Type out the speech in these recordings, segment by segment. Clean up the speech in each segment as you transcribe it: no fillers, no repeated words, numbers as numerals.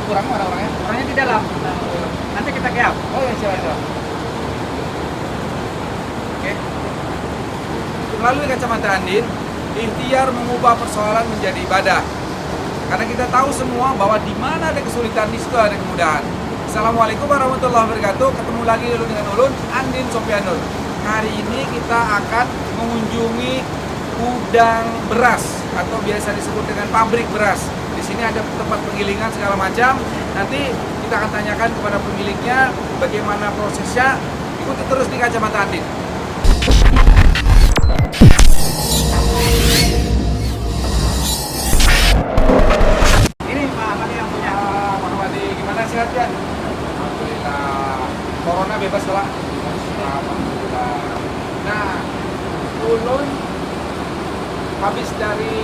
kurang mana orangnya? Orangnya di dalam. Nanti kita keap. Oh ya, siap. Oke. Melalui kacamata Andin, ikhtiar mengubah persoalan menjadi ibadah. Karena kita tahu semua bahwa di mana ada kesulitan, di situ ada kemudahan. Assalamualaikum warahmatullahi wabarakatuh. Ketemu lagi dulu dengan Ulun, Andin Sofianul. Hari ini kita akan mengunjungi gudang beras atau biasa disebut dengan pabrik beras. Di sini ada tempat penggilingan segala macam. Nanti kita akan tanyakan kepada pemiliknya bagaimana prosesnya. Ikuti terus di kacamata Andin. Ini Pak Ahmadi yang punya. Muhammadi, gimana sehat ya? Alhamdulillah. Corona bebas lah. Alhamdulillah. Nah, Ulun habis dari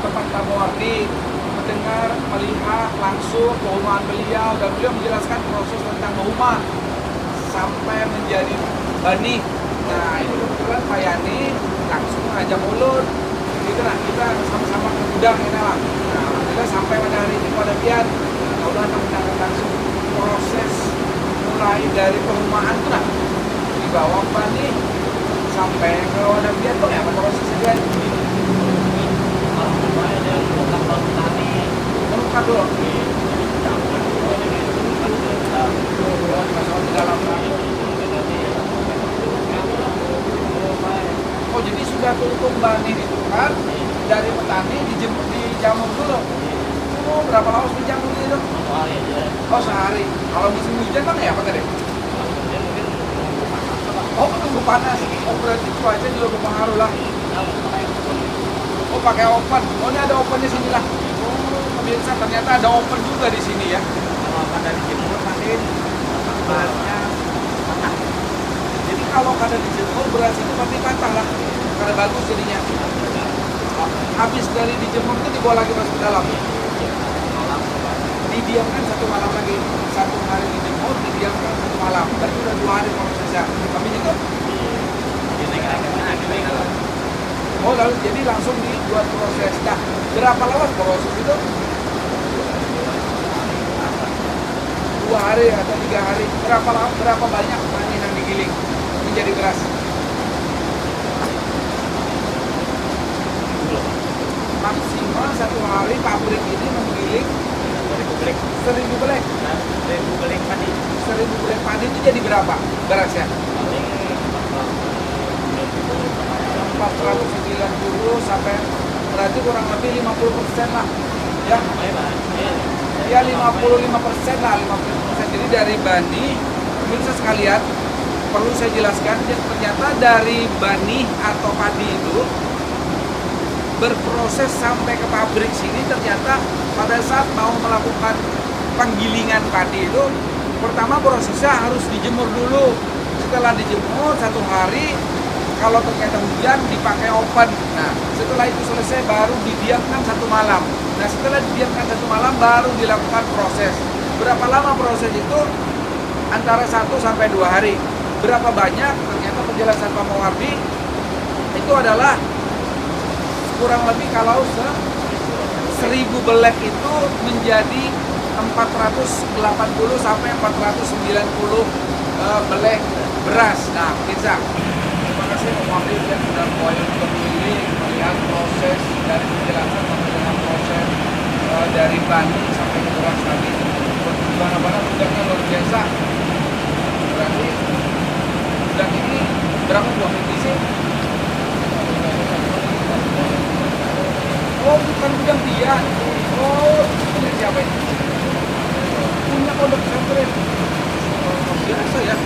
tempat Pak Muwardi mendengar, melihat langsung kehumaan beliau dan beliau menjelaskan proses tentang kehumaan sampai menjadi bani. Nah, ini kebetulan Pak Yani langsung ngajak Ulun. Gitu nah, kita sama-sama ke gudang ini lah. Nah, alhamdulillah sampai pada hari ini pada Pian. Ulun akan mendengar langsung proses mulai dari kehumaan tuh nah di bawah bani sampai ke wadah Pian tuh ya prosesnya dia. Terungkap dulu. Dimasukkan ke dalam. Oh, jadi sudah tutup bani itu kan dari petani dijamur dulu. Oh, berapa lama harus dijamur itu? Oh, sehari. Kalau musim hujan kan ya apa tadi? Oh, menunggu panas. Oh, berarti cuaca juga berpengaruh lah. Oh, pakai oven. Oh, ini ada ovennya sini lah. Oh, pemirsa ternyata ada oven juga di sini ya. Kalau pada dijemur nanti berasnya patah. Jadi kalau kada dijemur beras itu pasti patah lah. Kada bagus jadinya. Habis dari dijemur itu dibawa lagi masuk ke dalam. Didiamkan satu malam lagi. Satu hari dijemur, didiamkan satu malam. Berarti udah 2 hari prosesnya. Kami itu. Oh, lalu jadi langsung dibuat proses. Nah, berapa lama proses itu? 2 hari atau 3 hari. Berapa banyak panen yang digiling menjadi beras? Maksimal 1 hari pabrik ini menggiling 1000 belek. 1000 belek padi itu jadi berapa berasnya? 490 sampai berarti kurang lebih 50% lah ya. Ya 55% lah, 50%. Jadi dari bani, pemirsa sekalian, perlu saya jelaskan, ternyata dari bani atau padi itu berproses sampai ke pabrik sini. Ternyata pada saat mau melakukan penggilingan padi itu, pertama prosesnya harus dijemur dulu. Setelah dijemur 1 hari, kalau ternyata hujan dipakai oven. Nah, setelah itu selesai baru didiamkan 1 malam. Nah, setelah didiamkan 1 malam baru dilakukan proses. Berapa lama proses itu? Antara 1 sampai 2 hari. Berapa banyak? Ternyata penjelasan Pak Muwardi itu adalah kurang lebih kalau 1000 belek itu menjadi 480 sampai 490 belek beras. Nah, kita terima kasih Pak Muwardi yang sudah mau untuk ini melihat proses dari penjelasan sampai dengan proses dari bani sampai ke beras tadi. Bagaimana gudangnya luar biasa. Berarti gudang ini berapa buah biji sih? Oh, bukan gudang dia. Oh, punya siapa ini? Punya pondok pesantren. Oh, biasa ya.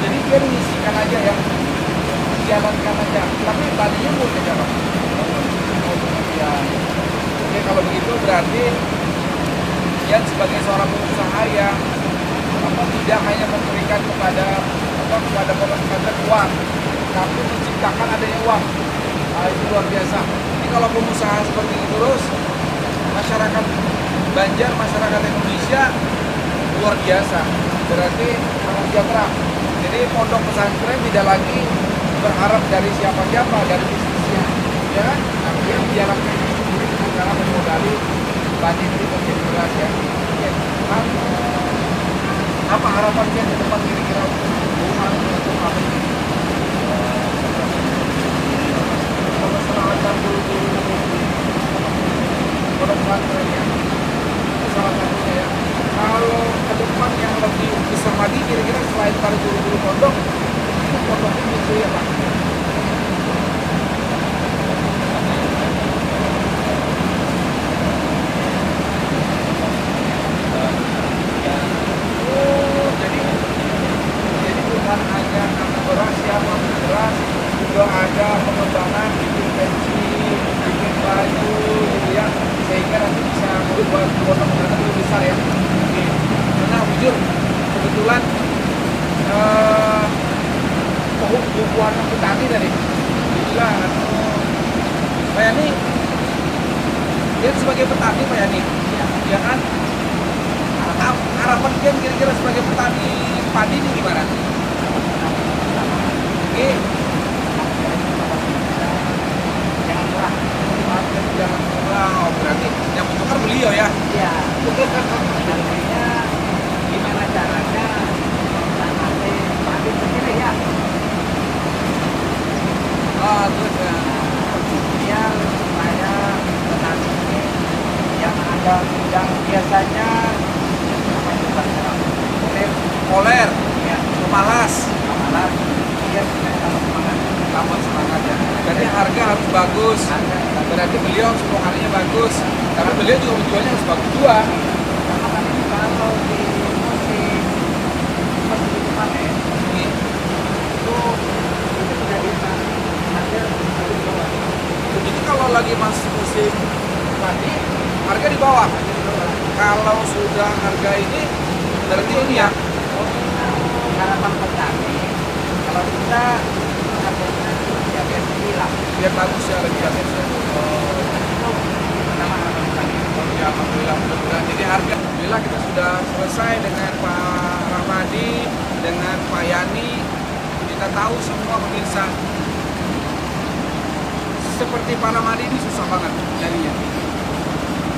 Jadi dia mengisikan aja ya, jalankan aja. Tapi tadinya punya siapa? Oh, punya dia. Oke, kalau begitu berarti Yan sebagai seorang pengusaha yang tidak hanya memberikan kepada pondok pesantren uang, tapi menciptakan adanya uang. Nah, itu luar biasa. Ini kalau pengusaha seperti ini terus, masyarakat Banjar, masyarakat Indonesia luar biasa. Berarti sangat sejahtera. Jadi pondok pesantren tidak lagi berharap dari siapa-siapa, dari bisnisnya, ya kan? Nah, dia menjalankan ini sendiri dengan cara memodali Banding ini menjadi beras ya. Oke. Apa harapannya ke depan kira-kira untuk apa ini? Kebersamaan guru-guru pondok pesantren ya. Itu salah satunya ya. Kalau ke depan yang lebih besar lagi kira-kira selain para guru-guru pondok, itu pondoknya itu ya Pak. Oh, jadi bukan hanya karena beras ya, pabrik beras juga ada pengembangan bikin pensi, bikin baju gitu ya, sehingga nanti bisa membuat pondok pesantren lebih besar ya. Oke. Karena jujur kebetulan bukuan petani tadi dibilang Pak Yani, dia sebagai petani Pak Yani ya kan, harapan dia kira-kira sebagai petani padi ini gimana? Oke. Jangan murah. Jangan wow, berarti yang menukar beliau ya. Iya. Artinya gimana caranya menanami padi sendiri ya. Oh, terus ya. Kemudian supaya petani ini yang ada yang biasanya apa itu bahasa Koler, ya pemalas, malas dia tidak sama semangat. tambah semangat ya. Jadi harga harus bagus. Berarti beliau semua harinya bagus. Tapi beliau juga menjualnya harus bagus juga. Karena kan ini kalau di musim panen Ini. itu sudah bisa hasil lebih bawah. Jadi kalau lagi masuk musim padi, harga di bawah. Kalau sudah harga ini, berarti ini ya. Harapan petani kalau kita harganya ya biar hilang. Biar bagus ya, lebih bagus ya. Oh. Itu pertama harapan petani. Ya, alhamdulillah, mudah-mudahan. Jadi harga, alhamdulillah kita sudah selesai dengan Pak Rahmadi, dengan Pak Yani. Kita tahu semua pemirsa, seperti Pak Rahmadi ini susah banget nyarinya.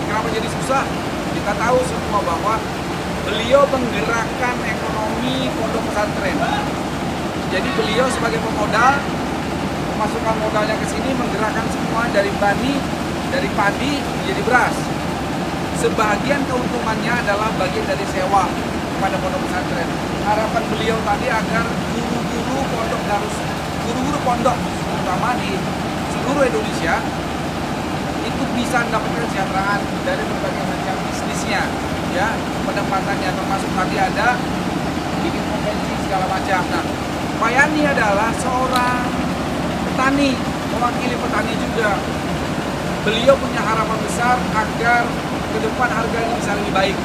Kenapa jadi susah? Kita tahu semua bahwa beliau menggerakkan ekonomi pondok pesantren. Jadi beliau sebagai pemodal, memasukkan modalnya ke sini, menggerakkan semua dari padi menjadi beras. Sebagian keuntungannya adalah bagian dari sewa kepada pondok pesantren. Harapan beliau tadi agar guru-guru pondok terutama di seluruh Indonesia itu bisa mendapatkan kesejahteraan dari berbagai macam bisnisnya, ya, pendapatannya, termasuk tadi ada bikin konvensi segala macam. Nah, Pak Yani adalah seorang petani, mewakili petani juga. Beliau punya harapan besar agar ke depan harga ini bisa lebih baik,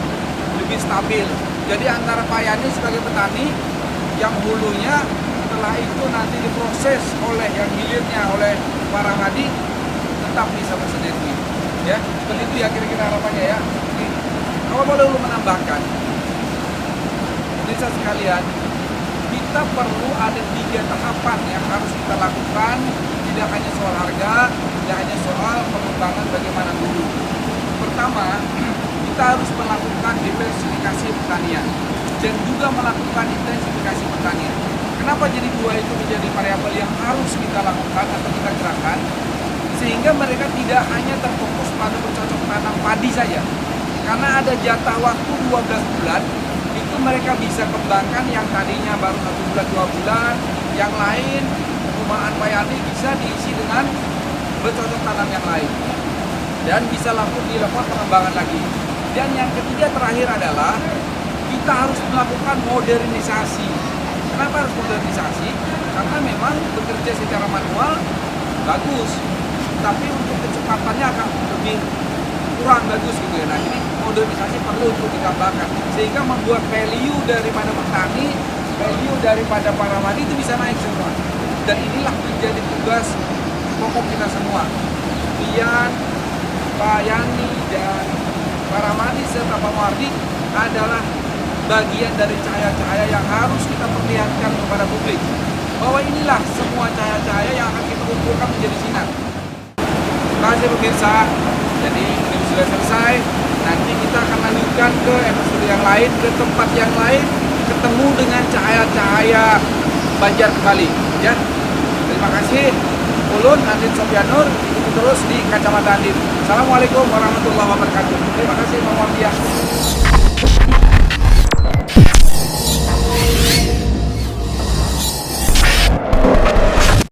lebih stabil. Jadi antara Pak Yani sebagai petani yang hulunya setelah itu nanti diproses oleh yang hilirnya oleh Pak Rahmadi tetap bisa bersinergi. Ya, seperti itu ya kira-kira harapannya ya. Oke. Kalau boleh lu menambahkan, pemirsa sekalian, kita perlu ada 3 tahapan yang harus kita lakukan. Tidak hanya soal harga, tidak hanya soal pengembangan bagaimana dulu. Pertama, kita harus melakukan diversifikasi pertanian dan juga melakukan intensifikasi pertanian. Kenapa jadi 2 itu menjadi variabel yang harus kita lakukan atau kita gerakkan? Sehingga mereka tidak hanya terfokus pada bercocok tanam padi saja. Karena ada jatah waktu 12 bulan, itu mereka bisa kembangkan yang tadinya baru 1 bulan, 2 bulan, yang lain perumahan Pak Yani bisa diisi dengan bercocok tanam yang lain. Dan bisa langsung dilakukan pengembangan lagi. Dan yang ketiga terakhir adalah kita harus melakukan modernisasi. Kenapa harus modernisasi? Karena memang bekerja secara manual bagus, tapi untuk kecepatannya akan lebih kurang bagus gitu ya. Nah, ini modernisasi perlu untuk ditambahkan sehingga membuat value daripada petani, value daripada para Rahmadi itu bisa naik semua. Dan inilah menjadi tugas pokok kita semua. Pian, Pak Yani dan Pak Rahmadi serta Pak Muardi adalah bagian dari cahaya-cahaya yang harus kita perlihatkan kepada publik bahwa inilah semua cahaya-cahaya yang akan kita kumpulkan menjadi sinar. Terima kasih pemirsa. Jadi ini sudah selesai. jalan ke episode yang lain, ke tempat yang lain, ketemu dengan cahaya-cahaya Banjar kembali. Ya, terima kasih. Ulun Andin Sofianur, ikuti terus di Kacamata Andin. Assalamualaikum warahmatullahi wabarakatuh. Terima kasih, Mama Muhammadiyah.